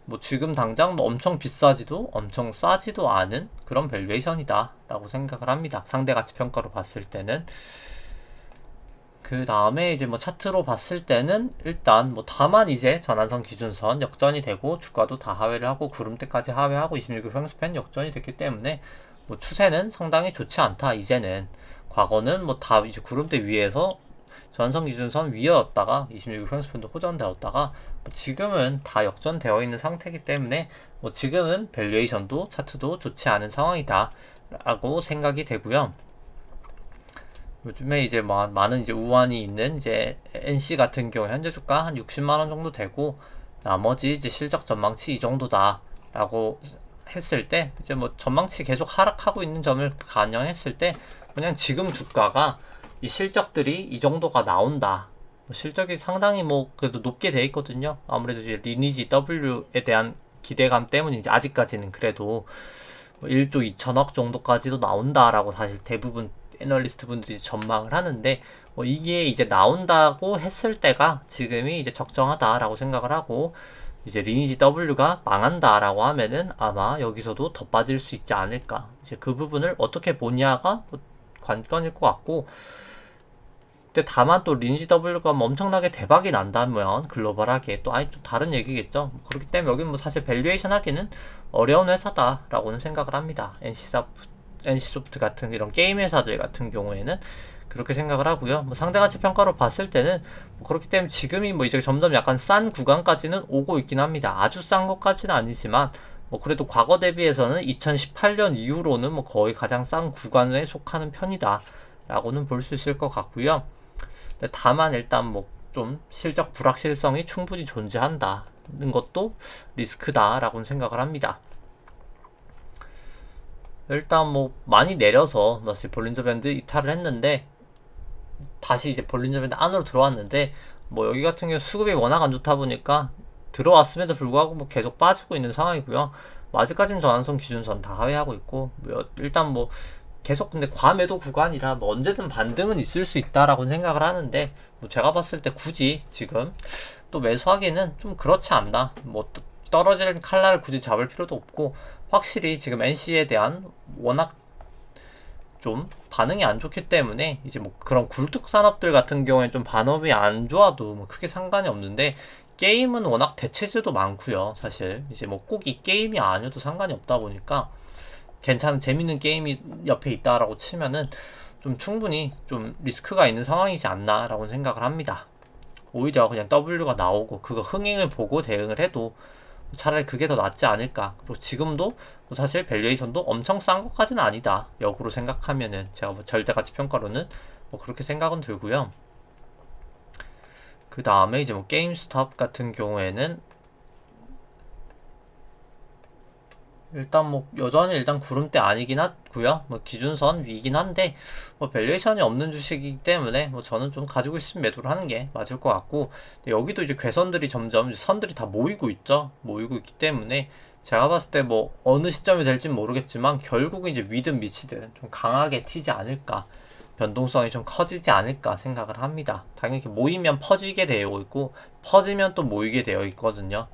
뭐 지금 당장 뭐 엄청 비싸지도 엄청 싸지도 않은 그런 밸류에이션이다 라고 생각을 합니다. 상대가치 평가로 봤을 때는. 그 다음에 이제 뭐 차트로 봤을 때는 일단 뭐 다만 이제 전환선 기준선 역전이 되고 주가도 다 하회를 하고 구름대까지 하회하고 26일 횡스팬 역전이 됐기 때문에 뭐 추세는 상당히 좋지 않다. 이제는 과거는 뭐 다 이제 구름대 위에서 전환선 기준선 위였다가 26일 횡스팬도 호전되었다가 뭐 지금은 다 역전되어 있는 상태이기 때문에 뭐 지금은 밸류에이션도 차트도 좋지 않은 상황이다 라고 생각이 되고요. 요즘에 이제 많은 이제 우환이 있는 이제 NC 같은 경우 현재 주가 한 60만 원 정도 되고 나머지 이제 실적 전망치 이 정도다라고 했을 때 이제 뭐 전망치 계속 하락하고 있는 점을 반영했을 때 그냥 지금 주가가 이 실적들이 이 정도가 나온다. 실적이 상당히 뭐 그래도 높게 돼 있거든요. 아무래도 이제 리니지 W에 대한 기대감 때문인지 아직까지는 그래도 1조 2천억 정도까지도 나온다라고 사실 대부분 애널리스트 분들이 전망을 하는데 뭐 이게 이제 나온다고 했을 때가 지금이 이제 적정하다라고 생각을 하고 이제 리니지 W가 망한다라고 하면은 아마 여기서도 더 빠질 수 있지 않을까. 이제 그 부분을 어떻게 보냐가 뭐 관건일 것 같고 근데 다만 또 리니지 W가 뭐 엄청나게 대박이 난다면 글로벌하게 또 아니 또 다른 얘기겠죠. 그렇기 때문에 여기는 뭐 사실 밸류에이션 하기는 어려운 회사다라고는 생각을 합니다. NC소프트 같은 이런 게임 회사들 같은 경우에는 그렇게 생각을 하고요. 뭐 상대가치 평가로 봤을 때는 뭐 그렇기 때문에 지금이 뭐 이제 점점 약간 싼 구간까지는 오고 있긴 합니다. 아주 싼 것까지는 아니지만 뭐 그래도 과거 대비해서는 2018년 이후로는 뭐 거의 가장 싼 구간에 속하는 편이다 라고는 볼 수 있을 것 같고요. 근데 다만 일단 뭐 좀 실적 불확실성이 충분히 존재한다는 것도 리스크다라고는 생각을 합니다. 일단 뭐 많이 내려서 다시 볼린저 밴드 이탈을 했는데 다시 이제 볼린저 밴드 안으로 들어왔는데 뭐 여기 같은 경우 수급이 워낙 안 좋다 보니까 들어왔음에도 불구하고 뭐 계속 빠지고 있는 상황이고요. 뭐 아직까지는 전환선 기준선 다 하회하고 있고 뭐 일단 뭐 계속 근데 과매도 구간이라 뭐 언제든 반등은 있을 수 있다라고 생각을 하는데 뭐 제가 봤을 때 굳이 지금 또 매수하기는 좀 그렇지 않나. 뭐 떨어지는 칼날을 굳이 잡을 필요도 없고 확실히 지금 NC에 대한 워낙 좀 반응이 안 좋기 때문에 이제 뭐 그런 굴뚝 산업들 같은 경우에 좀 반응이 안 좋아도 뭐 크게 상관이 없는데 게임은 워낙 대체제도 많고요. 사실 이제 뭐 꼭 이 게임이 아니어도 상관이 없다 보니까 괜찮은 재밌는 게임이 옆에 있다라고 치면은 좀 충분히 좀 리스크가 있는 상황이지 않나라고 생각을 합니다. 오히려 그냥 W가 나오고 그거 흥행을 보고 대응을 해도 차라리 그게 더 낫지 않을까. 그리고 지금도 뭐 사실 밸류에이션도 엄청 싼 것까지는 아니다. 역으로 생각하면은 제가 뭐 절대가치 평가로는 뭐 그렇게 생각은 들고요. 그 다음에 이제 뭐 게임스톱 같은 경우에는 일단 뭐 여전히 일단 구름대 아니긴 하고요. 뭐 기준선 위긴 한데 뭐 밸류에이션이 없는 주식이기 때문에 뭐 저는 좀 가지고 있으면 매도를 하는 게 맞을 것 같고 여기도 이제 괴선들이 점점 선들이 다 모이고 있죠. 모이고 있기 때문에 제가 봤을 때 뭐 어느 시점이 될진 모르겠지만 결국은 이제 위든 미치든 좀 강하게 튀지 않을까. 변동성이 좀 커지지 않을까 생각을 합니다. 당연히 모이면 퍼지게 되어 있고 퍼지면 또 모이게 되어 있거든요.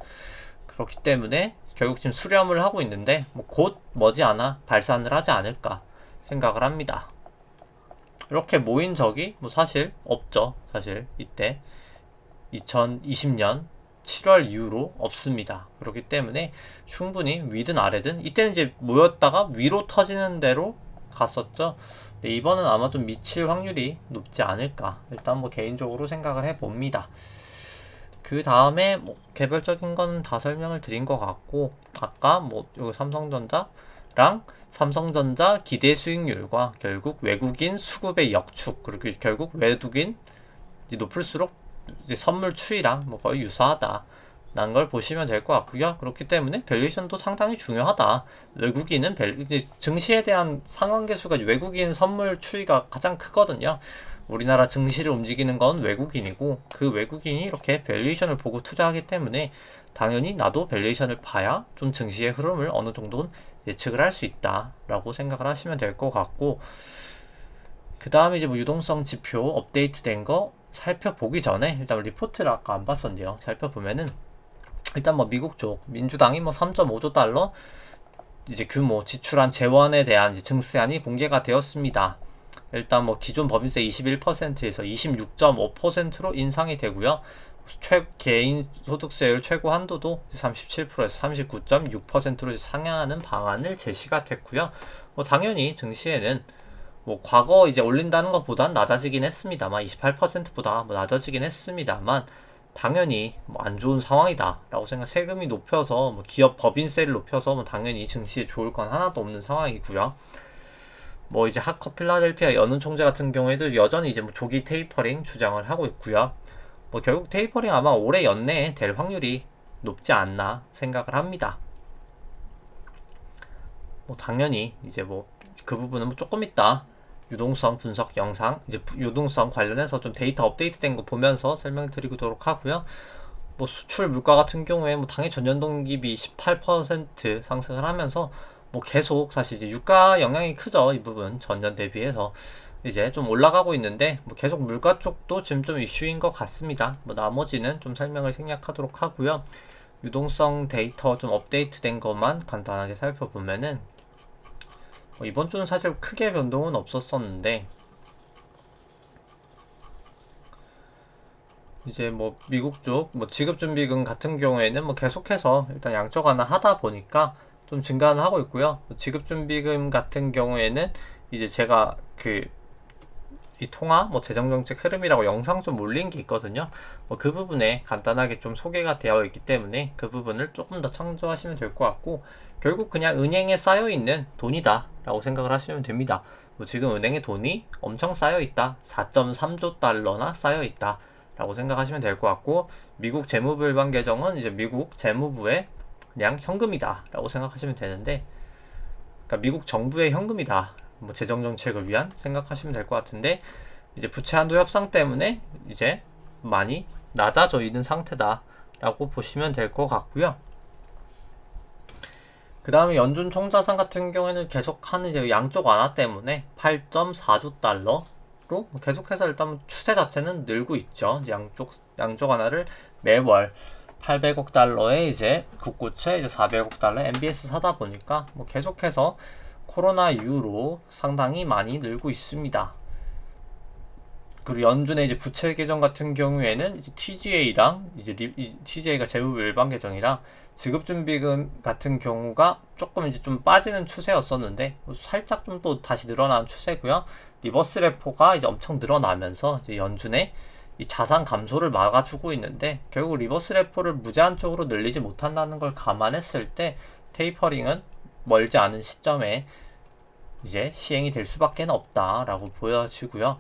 그렇기 때문에 결국 지금 수렴을 하고 있는데 뭐 곧 머지않아 발산을 하지 않을까 생각을 합니다. 이렇게 모인 적이 뭐 사실 없죠. 사실 이때 2020년 7월 이후로 없습니다. 그렇기 때문에 충분히 위든 아래든 이때는 이제 모였다가 위로 터지는 대로 갔었죠. 근데 이번은 아마 좀 미칠 확률이 높지 않을까 일단 뭐 개인적으로 생각을 해봅니다. 그 다음에 뭐 개별적인 거는 다 설명을 드린 것 같고 아까 뭐 여기 삼성전자랑 삼성전자 기대 수익률과 결국 외국인 수급의 역축 그리고 결국 외국인 이제 높을수록 이제 선물 추이랑 뭐 거의 유사하다 라는 걸 보시면 될 것 같고요. 그렇기 때문에 밸류에이션도 상당히 중요하다. 외국인은 이제 증시에 대한 상환계수가 외국인 선물 추이가 가장 크거든요. 우리나라 증시를 움직이는 건 외국인이고 그 외국인이 이렇게 밸류에이션을 보고 투자하기 때문에 당연히 나도 밸류에이션을 봐야 좀 증시의 흐름을 어느 정도는 예측을 할 수 있다 라고 생각을 하시면 될 것 같고 그 다음에 이제 뭐 유동성 지표 업데이트 된 거 살펴보기 전에 일단 리포트를 아까 안 봤었는데요. 살펴보면은 일단 뭐 미국 쪽 민주당이 뭐 3.5조 달러 이제 규모 지출한 재원에 대한 이제 증세안이 공개가 되었습니다. 일단 뭐 기존 법인세 21%에서 26.5%로 인상이 되고요. 개인 소득세율 최고 한도도 37%에서 39.6%로 상향하는 방안을 제시가 됐고요. 뭐 당연히 증시에는 뭐 과거 이제 올린다는 것보단 낮아지긴 했습니다만 28%보다 뭐 낮아지긴 했습니다만 당연히 뭐 안 좋은 상황이다라고 세금이 높여서 뭐 기업 법인세를 높여서 뭐 당연히 증시에 좋을 건 하나도 없는 상황이고요. 뭐 이제 하커 필라델피아 연은 총재 같은 경우에도 여전히 이제 뭐 조기 테이퍼링 주장을 하고 있고요. 뭐 결국 테이퍼링 아마 올해 연내에 될 확률이 높지 않나 생각을 합니다. 뭐 당연히 이제 뭐 그 부분은 뭐 조금 있다 유동성 분석 영상 이제 유동성 관련해서 좀 데이터 업데이트된 거 보면서 설명드리도록 하고요. 뭐 수출 물가 같은 경우에 뭐 당해 전년 동기비 18% 상승을 하면서 뭐 계속 사실 이제 유가 영향이 크죠. 이 부분 전년 대비해서 이제 좀 올라가고 있는데 뭐 계속 물가 쪽도 지금 좀 이슈인 것 같습니다. 뭐 나머지는 좀 설명을 생략하도록 하고요. 유동성 데이터 좀 업데이트된 것만 간단하게 살펴보면은 이번 주는 사실 크게 변동은 없었었는데 이제 뭐 미국 쪽 뭐 지급준비금 같은 경우에는 뭐 계속해서 일단 양적 완화 하다 보니까 좀 증가는 하고 있고요. 지급준비금 같은 경우에는 이제 제가 이 통화 뭐 재정정책 흐름이라고 영상 좀 올린 게 있거든요. 뭐 그 부분에 간단하게 좀 소개가 되어 있기 때문에 그 부분을 조금 더 참조하시면 될 것 같고 결국 그냥 은행에 쌓여 있는 돈이다 라고 생각을 하시면 됩니다. 뭐 지금 은행에 돈이 엄청 쌓여 있다, 4.3조 달러나 쌓여 있다 라고 생각하시면 될 것 같고 미국 재무부 일반 계정은 이제 미국 재무부의 그냥 현금이다 라고 생각하시면 되는데, 그러니까 미국 정부의 현금이다, 뭐 재정 정책을 위한 생각하시면 될 것 같은데 이제 부채 한도 협상 때문에 이제 많이 낮아져 있는 상태다라고 보시면 될 것 같고요. 그 다음에 연준 총자산 같은 경우에는 계속하는 이제 양쪽 완화 때문에 8.4조 달러로 계속해서 일단 추세 자체는 늘고 있죠. 양쪽 완화를 매월 800억 달러에 이제 국고채 이제 400억 달러 MBS 사다 보니까 뭐 계속해서 코로나 이후로 상당히 많이 늘고 있습니다. 그리고 연준의 이제 부채 계정 같은 경우에는 이제 TGA랑 TGA가 재무 일반 계정이랑 지급준비금 같은 경우가 조금 이제 좀 빠지는 추세였었는데 살짝 좀 또 다시 늘어나는 추세고요. 리버스 레포가 이제 엄청 늘어나면서 이제 연준의 이 자산 감소를 막아주고 있는데 결국 리버스 레포를 무제한적으로 늘리지 못한다는 걸 감안했을 때 테이퍼링은 멀지 않은 시점에 이제 시행이 될 수밖에 없다라고 보여지고요.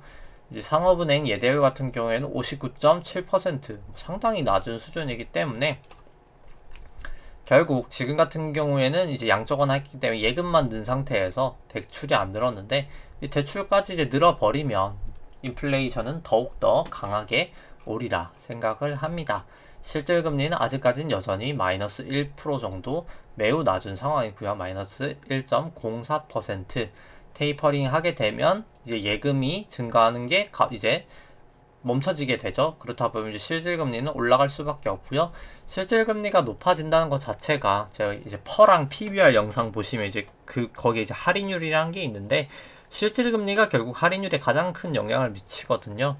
이제 상업은행 예대율 같은 경우에는 59.7% 상당히 낮은 수준이기 때문에 결국 지금 같은 경우에는 이제 양적 완화했기 때문에 예금만 는 상태에서 대출이 안 늘었는데 이 대출까지 이제 늘어버리면 인플레이션은 더욱더 강하게 오리라 생각을 합니다. 실질 금리는 아직까지는 여전히 마이너스 1% 정도 매우 낮은 상황이고요. 마이너스 1.04%. 테이퍼링 하게 되면 이제 예금이 증가하는 게 이제 멈춰지게 되죠. 그렇다 보면 이제 실질 금리는 올라갈 수밖에 없고요. 실질 금리가 높아진다는 것 자체가 제가 이제 퍼랑 PBR 영상 보시면 이제 거기에 이제 할인율이라는 게 있는데 실질 금리가 결국 할인율에 가장 큰 영향을 미치거든요.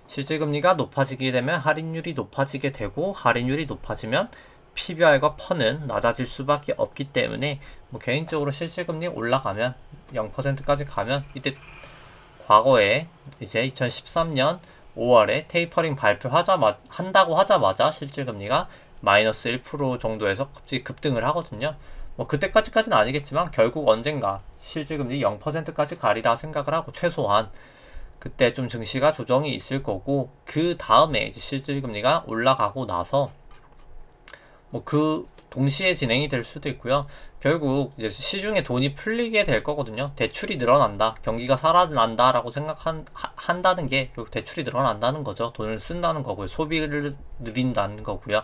실질 금리가 높아지게 되면 할인율이 높아지게 되고 할인율이 높아지면 PBR과 퍼는 낮아질 수밖에 없기 때문에 뭐 개인적으로 실질금리 올라가면 0%까지 가면 이때 과거에 이제 2013년 5월에 테이퍼링 한다고 하자마자 실질금리가 마이너스 1% 정도에서 갑자기 급등을 하거든요. 뭐 그때까지는 아니겠지만 결국 언젠가 실질금리 0%까지 가리라 생각을 하고 최소한 그때 좀 증시가 조정이 있을 거고 그 다음에 실질금리가 올라가고 나서 뭐 그 동시에 진행이 될 수도 있고요. 결국 이제 시중에 돈이 풀리게 될 거거든요. 대출이 늘어난다, 경기가 살아난다라고 한다는 게 결국 대출이 늘어난다는 거죠. 돈을 쓴다는 거고요. 소비를 늘린다는 거고요.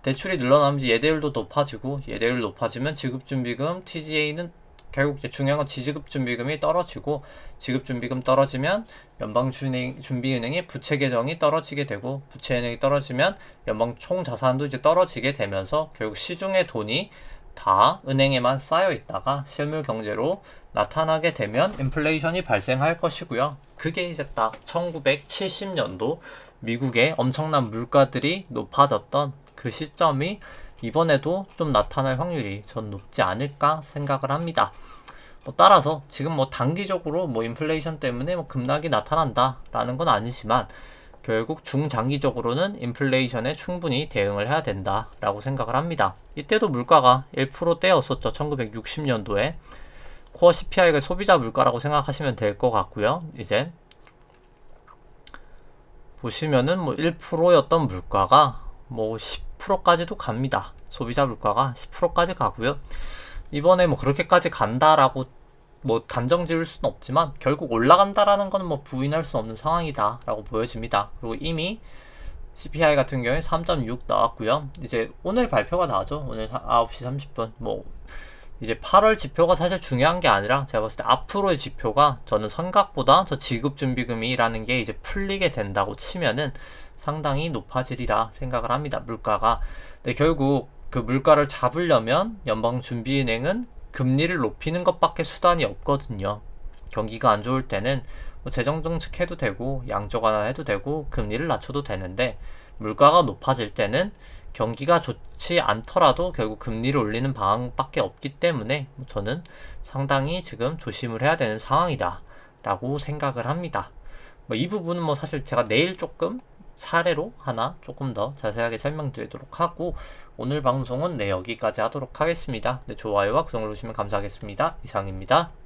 대출이 늘어나면 예대율도 높아지고 예대율 높아지면 지급준비금 TGA는 결국 이제 중요한 건 지급준비금이 떨어지고 지급준비금 떨어지면 연방준비은행의 부채 계정이 떨어지게 되고 부채 은행이 떨어지면 연방 총자산도 이제 떨어지게 되면서 결국 시중의 돈이 다 은행에만 쌓여 있다가 실물 경제로 나타나게 되면 인플레이션이 발생할 것이고요. 그게 이제 딱 1970년도 미국의 엄청난 물가들이 높아졌던 그 시점이 이번에도 좀 나타날 확률이 전 높지 않을까 생각을 합니다. 따라서 지금 단기적으로 인플레이션 때문에 급락이 나타난다 라는 건 아니지만 결국 중장기적으로는 인플레이션에 충분히 대응을 해야 된다 라고 생각을 합니다. 이때도 물가가 1%대였었죠. 1960년도에 코어 CPI가 소비자 물가라고 생각하시면 될 것 같고요. 이제 보시면은 1%였던 물가가 10%까지도 갑니다. 소비자 물가가 10%까지 가고요. 이번에 그렇게까지 간다라고 단정 지을 수는 없지만 결국 올라간다라는 건 부인할 수 없는 상황이다 라고 보여집니다. 그리고 이미 CPI 같은 경우에 3.6 나왔고요. 이제 오늘 발표가 나죠. 오늘 9시 30분 이제 8월 지표가 사실 중요한 게 아니라 제가 봤을 때 앞으로의 지표가 저는 선각보다 저 지급준비금이라는 게 이제 풀리게 된다고 치면은 상당히 높아지리라 생각을 합니다. 물가가. 근데 결국 그 물가를 잡으려면 연방준비은행은 금리를 높이는 것밖에 수단이 없거든요. 경기가 안 좋을 때는 재정정책 해도 되고 양적 완화 해도 되고 금리를 낮춰도 되는데 물가가 높아질 때는 경기가 좋지 않더라도 결국 금리를 올리는 방안밖에 없기 때문에 저는 상당히 지금 조심을 해야 되는 상황이다 라고 생각을 합니다. 이 부분은 사실 제가 내일 조금 사례로 하나 조금 더 자세하게 설명드리도록 하고 오늘 방송은 여기까지 하도록 하겠습니다. 좋아요와 구독 눌러주시면 감사하겠습니다. 이상입니다.